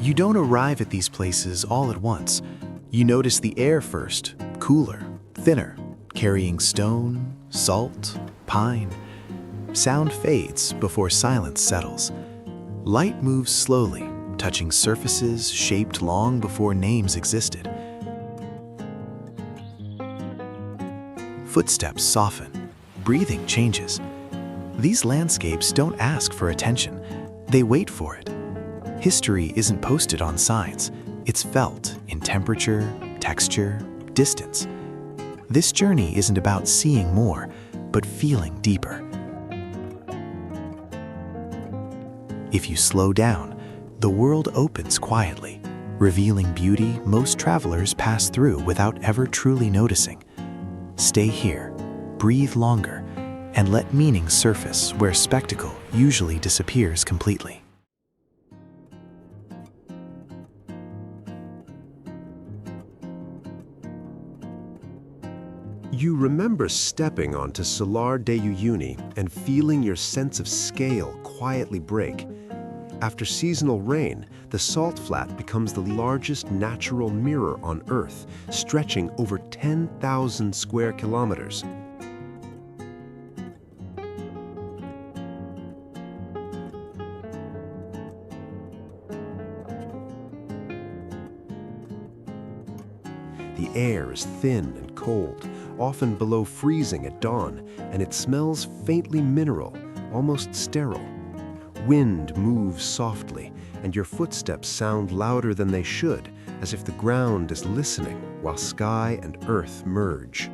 You don't arrive at these places all at once. You notice the air first, cooler, thinner, carrying stone, salt, pine. Sound fades before silence settles. Light moves slowly, touching surfaces shaped long before names existed. Footsteps soften. Breathing changes. These landscapes don't ask for attention. They wait for it. History isn't posted on signs. It's felt in temperature, texture, distance. This journey isn't about seeing more, but feeling deeper. If you slow down, the world opens quietly, revealing beauty most travelers pass through without ever truly noticing. Stay here, breathe longer, and let meaning surface where spectacle usually disappears completely. You remember stepping onto Salar de Uyuni and feeling your sense of scale quietly break. After seasonal rain, the salt flat becomes the largest natural mirror on Earth, stretching over 10,000 square kilometers. The air is thin and cold, often below freezing at dawn, and it smells faintly mineral, almost sterile. Wind moves softly, and your footsteps sound louder than they should, as if the ground is listening while sky and earth merge.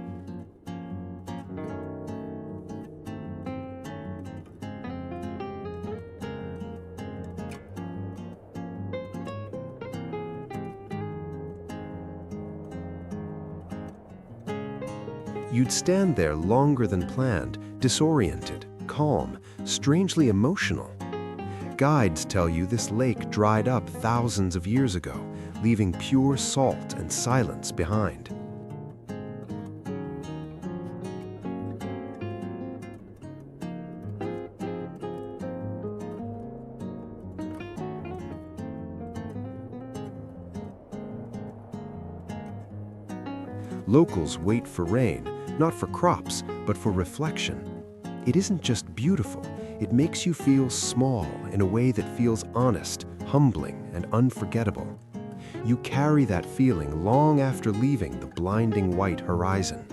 You'd stand there longer than planned, disoriented, calm, strangely emotional. Guides tell you this lake dried up thousands of years ago, leaving pure salt and silence behind. Locals wait for rain, not for crops, but for reflection. It isn't just beautiful, it makes you feel small in a way that feels honest, humbling, and unforgettable. You carry that feeling long after leaving the blinding white horizon.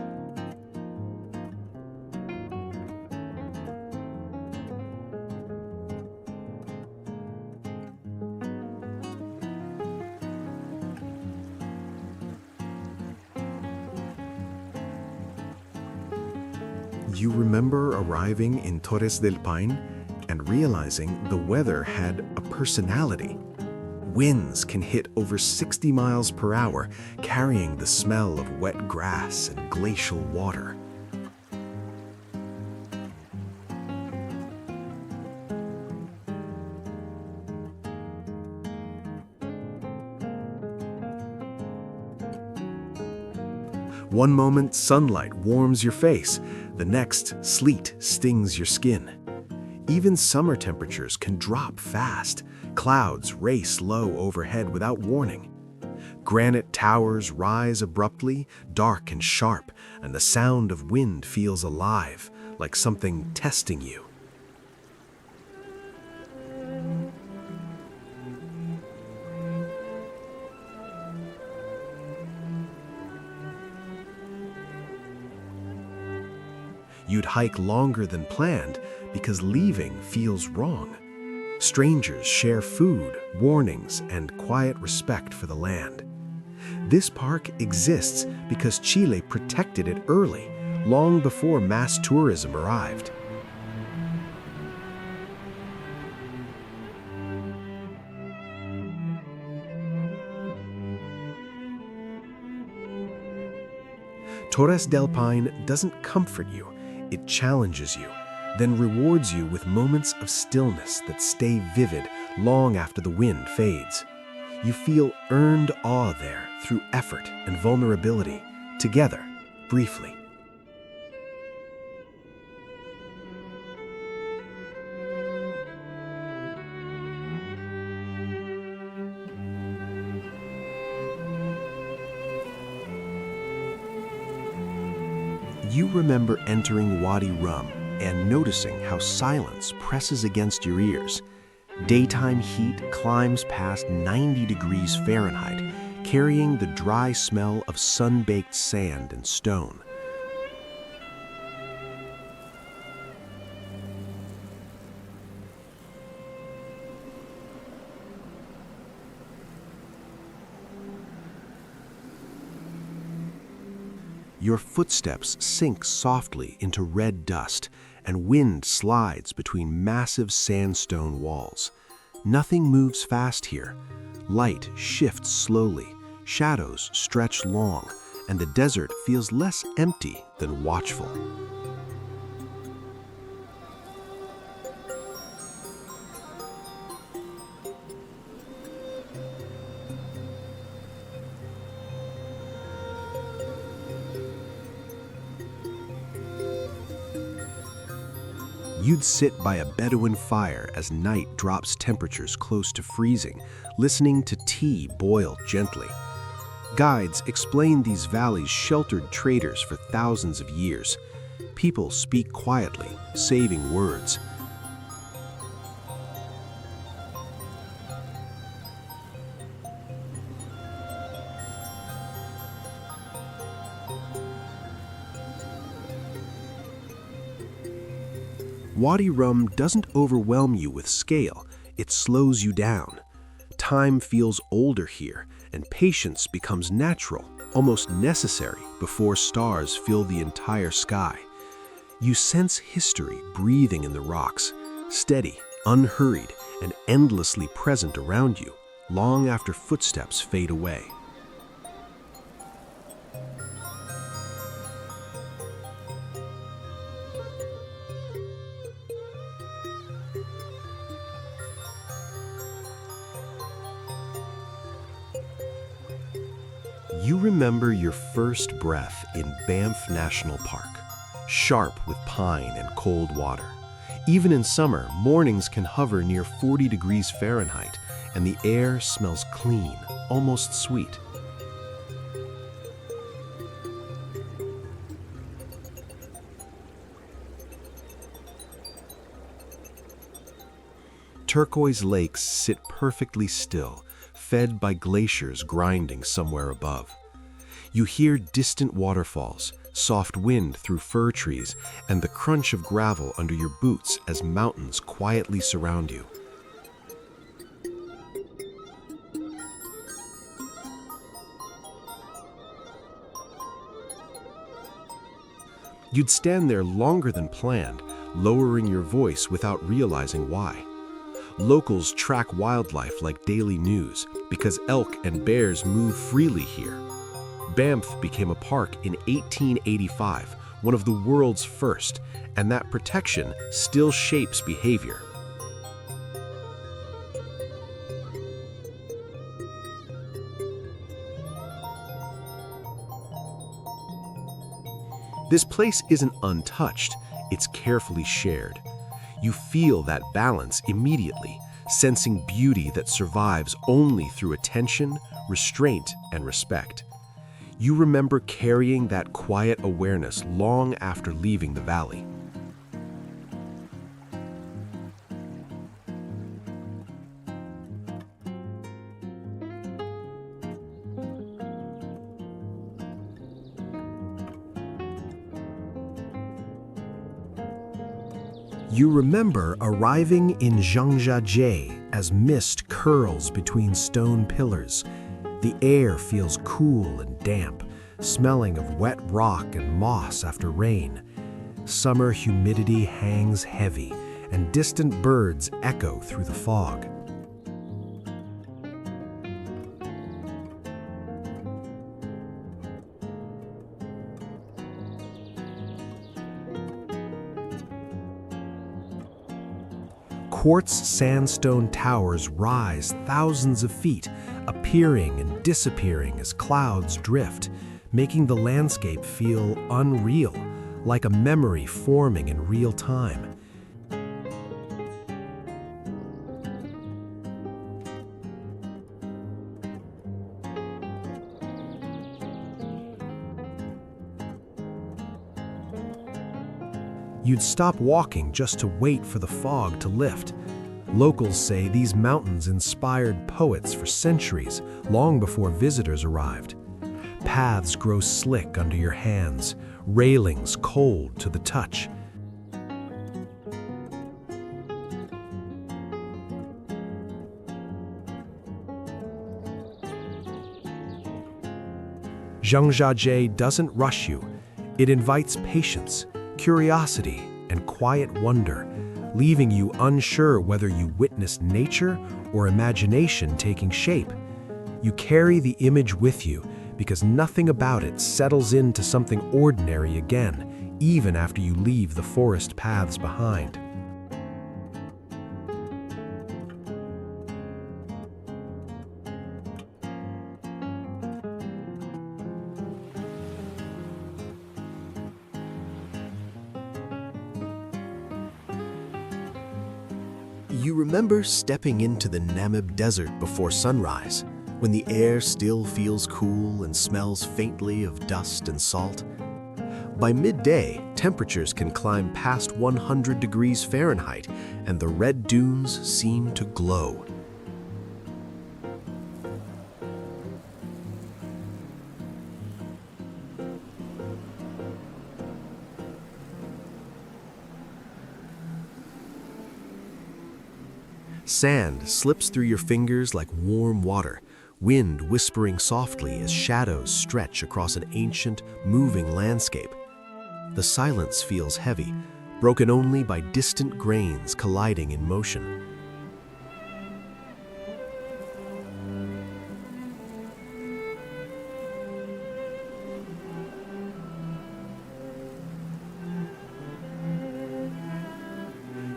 You remember arriving in Torres del Paine and realizing the weather had a personality. Winds can hit over 60 miles per hour, carrying the smell of wet grass and glacial water. One moment, sunlight warms your face. The next, sleet stings your skin. Even summer temperatures can drop fast. Clouds race low overhead without warning. Granite towers rise abruptly, dark and sharp, and the sound of wind feels alive, like something testing you. You'd hike longer than planned because leaving feels wrong. Strangers share food, warnings, and quiet respect for the land. This park exists because Chile protected it early, long before mass tourism arrived. Torres del Paine doesn't comfort you. It challenges you, then rewards you with moments of stillness that stay vivid long after the wind fades. You feel earned awe there through effort and vulnerability, together, briefly. You remember entering Wadi Rum and noticing how silence presses against your ears. Daytime heat climbs past 90 degrees Fahrenheit, carrying the dry smell of sun-baked sand and stone. Your footsteps sink softly into red dust, and wind slides between massive sandstone walls. Nothing moves fast here. Light shifts slowly, shadows stretch long, and the desert feels less empty than watchful. You'd sit by a Bedouin fire as night drops temperatures close to freezing, listening to tea boil gently. Guides explain these valleys sheltered traders for thousands of years. People speak quietly, saving words. Wadi Rum doesn't overwhelm you with scale, it slows you down. Time feels older here, and patience becomes natural, almost necessary before stars fill the entire sky. You sense history breathing in the rocks, steady, unhurried, and endlessly present around you, long after footsteps fade away. You remember your first breath in Banff National Park, sharp with pine and cold water. Even in summer, mornings can hover near 40 degrees Fahrenheit, and the air smells clean, almost sweet. Turquoise lakes sit perfectly still, fed by glaciers grinding somewhere above. You hear distant waterfalls, soft wind through fir trees, and the crunch of gravel under your boots as mountains quietly surround you. You'd stand there longer than planned, lowering your voice without realizing why. Locals track wildlife like daily news because elk and bears move freely here. Banff became a park in 1885, one of the world's first, and that protection still shapes behavior. This place isn't untouched, it's carefully shared. You feel that balance immediately, sensing beauty that survives only through attention, restraint, and respect. You remember carrying that quiet awareness long after leaving the valley. You remember arriving in Zhangjiajie as mist curls between stone pillars. The air feels cool and damp, smelling of wet rock and moss after rain. Summer humidity hangs heavy, and distant birds echo through the fog. Quartz sandstone towers rise thousands of feet, appearing and disappearing as clouds drift, making the landscape feel unreal, like a memory forming in real time. You'd stop walking just to wait for the fog to lift. Locals say these mountains inspired poets for centuries, long before visitors arrived. Paths grow slick under your hands, railings cold to the touch. Zhangjiajie doesn't rush you. It invites patience, curiosity, and quiet wonder, leaving you unsure whether you witness nature or imagination taking shape. You carry the image with you because nothing about it settles into something ordinary again, even after you leave the forest paths behind. You remember stepping into the Namib Desert before sunrise, when the air still feels cool and smells faintly of dust and salt? By midday, temperatures can climb past 100 degrees Fahrenheit, and the red dunes seem to glow. Sand slips through your fingers like warm water, wind whispering softly as shadows stretch across an ancient, moving landscape. The silence feels heavy, broken only by distant grains colliding in motion.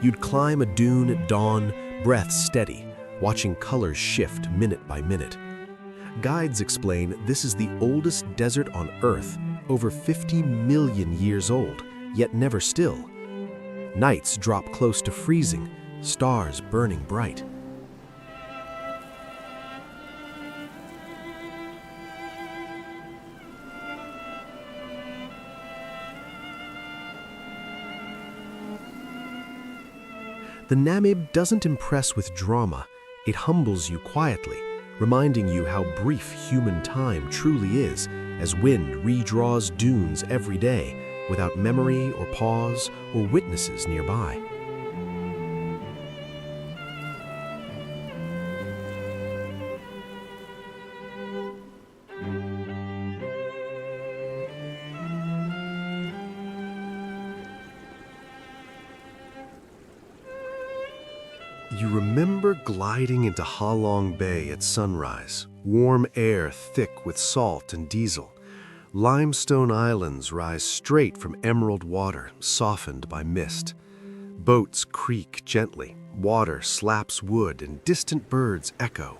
You'd climb a dune at dawn, breath steady, watching colors shift minute by minute. Guides explain this is the oldest desert on Earth, over 50 million years old, yet never still. Nights drop close to freezing, stars burning bright. The Namib doesn't impress with drama, it humbles you quietly, reminding you how brief human time truly is, as wind redraws dunes every day, without memory or pause or witnesses nearby. You remember gliding into Ha Long Bay at sunrise, warm air thick with salt and diesel. Limestone islands rise straight from emerald water, softened by mist. Boats creak gently, water slaps wood, and distant birds echo.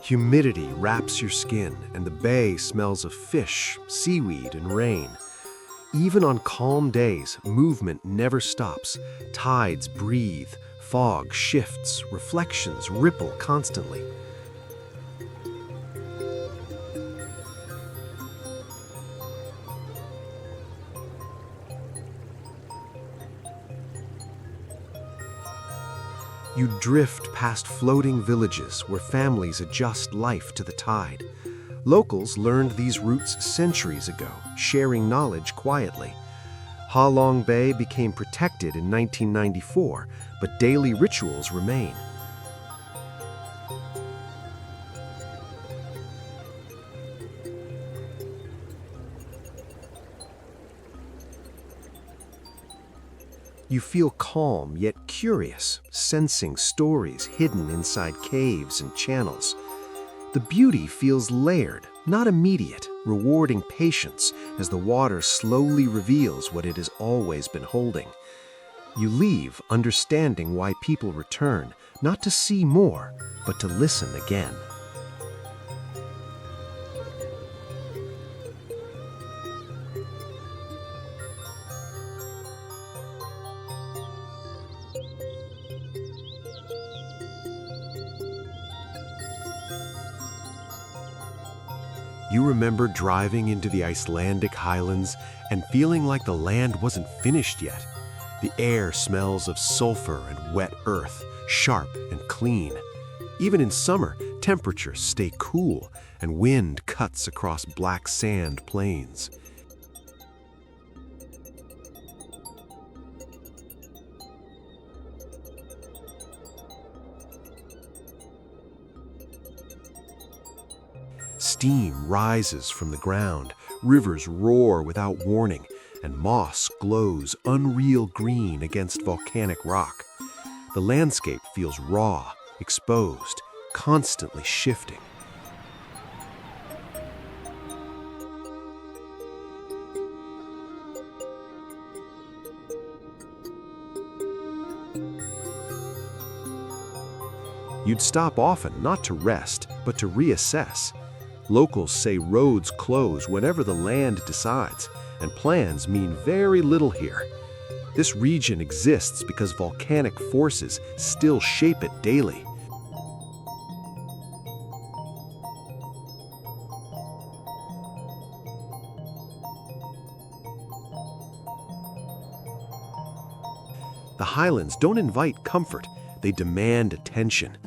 Humidity wraps your skin, and the bay smells of fish, seaweed, and rain. Even on calm days, movement never stops. Tides breathe, fog shifts, reflections ripple constantly. You drift past floating villages where families adjust life to the tide. Locals learned these routes centuries ago, sharing knowledge quietly. Ha Long Bay became protected in 1994, but daily rituals remain. You feel calm yet curious, sensing stories hidden inside caves and channels. The beauty feels layered, not immediate, rewarding patience as the water slowly reveals what it has always been holding. You leave understanding why people return, not to see more, but to listen again. You remember driving into the Icelandic highlands and feeling like the land wasn't finished yet. The air smells of sulfur and wet earth, sharp and clean. Even in summer, temperatures stay cool and wind cuts across black sand plains. Steam rises from the ground, rivers roar without warning, and moss glows unreal green against volcanic rock. The landscape feels raw, exposed, constantly shifting. You'd stop often, not to rest, but to reassess. Locals say roads close whenever the land decides, and plans mean very little here. This region exists because volcanic forces still shape it daily. The highlands don't invite comfort, they demand attention.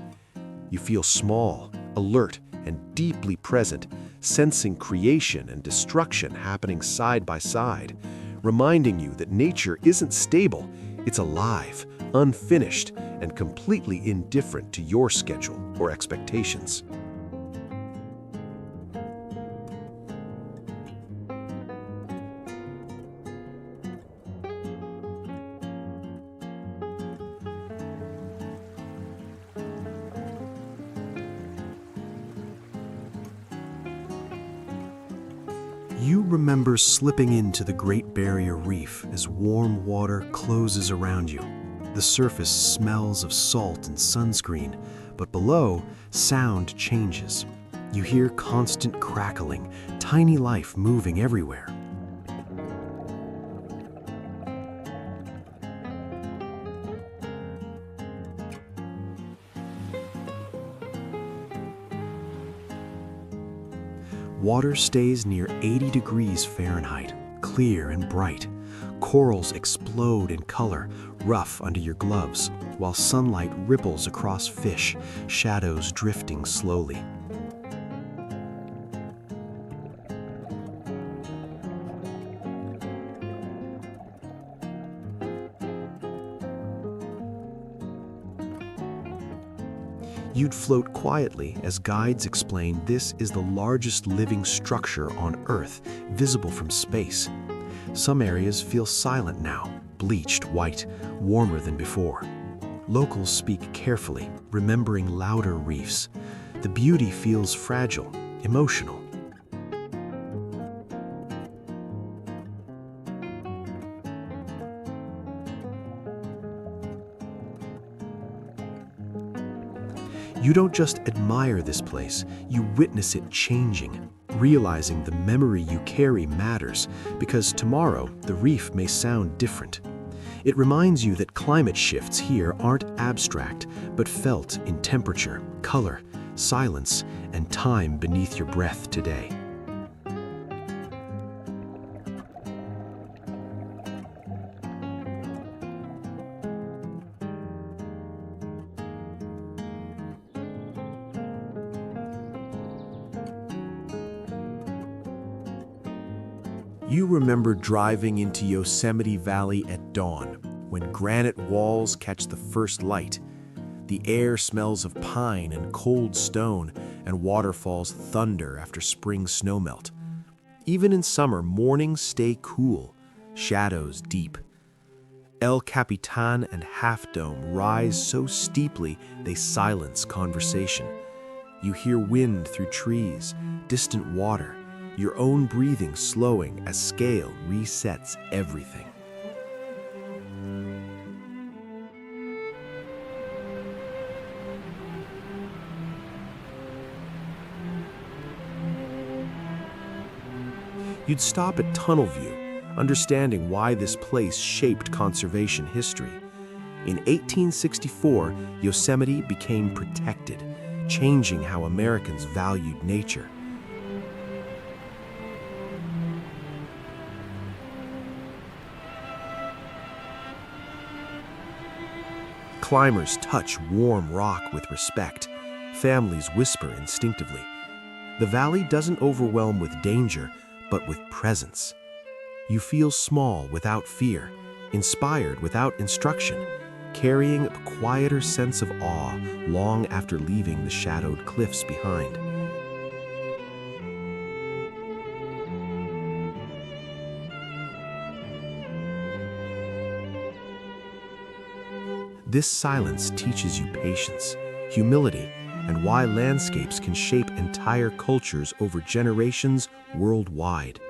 You feel small, alert, and deeply present, sensing creation and destruction happening side by side, reminding you that nature isn't stable, it's alive, unfinished, and completely indifferent to your schedule or expectations. You remember slipping into the Great Barrier Reef as warm water closes around you. The surface smells of salt and sunscreen, but below, sound changes. You hear constant crackling, tiny life moving everywhere. Water stays near 80 degrees Fahrenheit, clear and bright. Corals explode in color, rough under your gloves, while sunlight ripples across fish, shadows drifting slowly. You'd float quietly as guides explain this is the largest living structure on Earth, visible from space. Some areas feel silent now, bleached white, warmer than before. Locals speak carefully, remembering louder reefs. The beauty feels fragile, emotional. You don't just admire this place, you witness it changing, realizing the memory you carry matters, because tomorrow the reef may sound different. It reminds you that climate shifts here aren't abstract, but felt in temperature, color, silence, and time beneath your breath today. You remember driving into Yosemite Valley at dawn, when granite walls catch the first light. The air smells of pine and cold stone, and waterfalls thunder after spring snowmelt. Even in summer, mornings stay cool, shadows deep. El Capitan and Half Dome rise so steeply they silence conversation. You hear wind through trees, distant water, your own breathing slowing as scale resets everything. You'd stop at Tunnel View, understanding why this place shaped conservation history. In 1864, Yosemite became protected, changing how Americans valued nature. Climbers touch warm rock with respect. Families whisper instinctively. The valley doesn't overwhelm with danger, but with presence. You feel small without fear, inspired without instruction, carrying a quieter sense of awe long after leaving the shadowed cliffs behind. This silence teaches you patience, humility, and why landscapes can shape entire cultures over generations worldwide.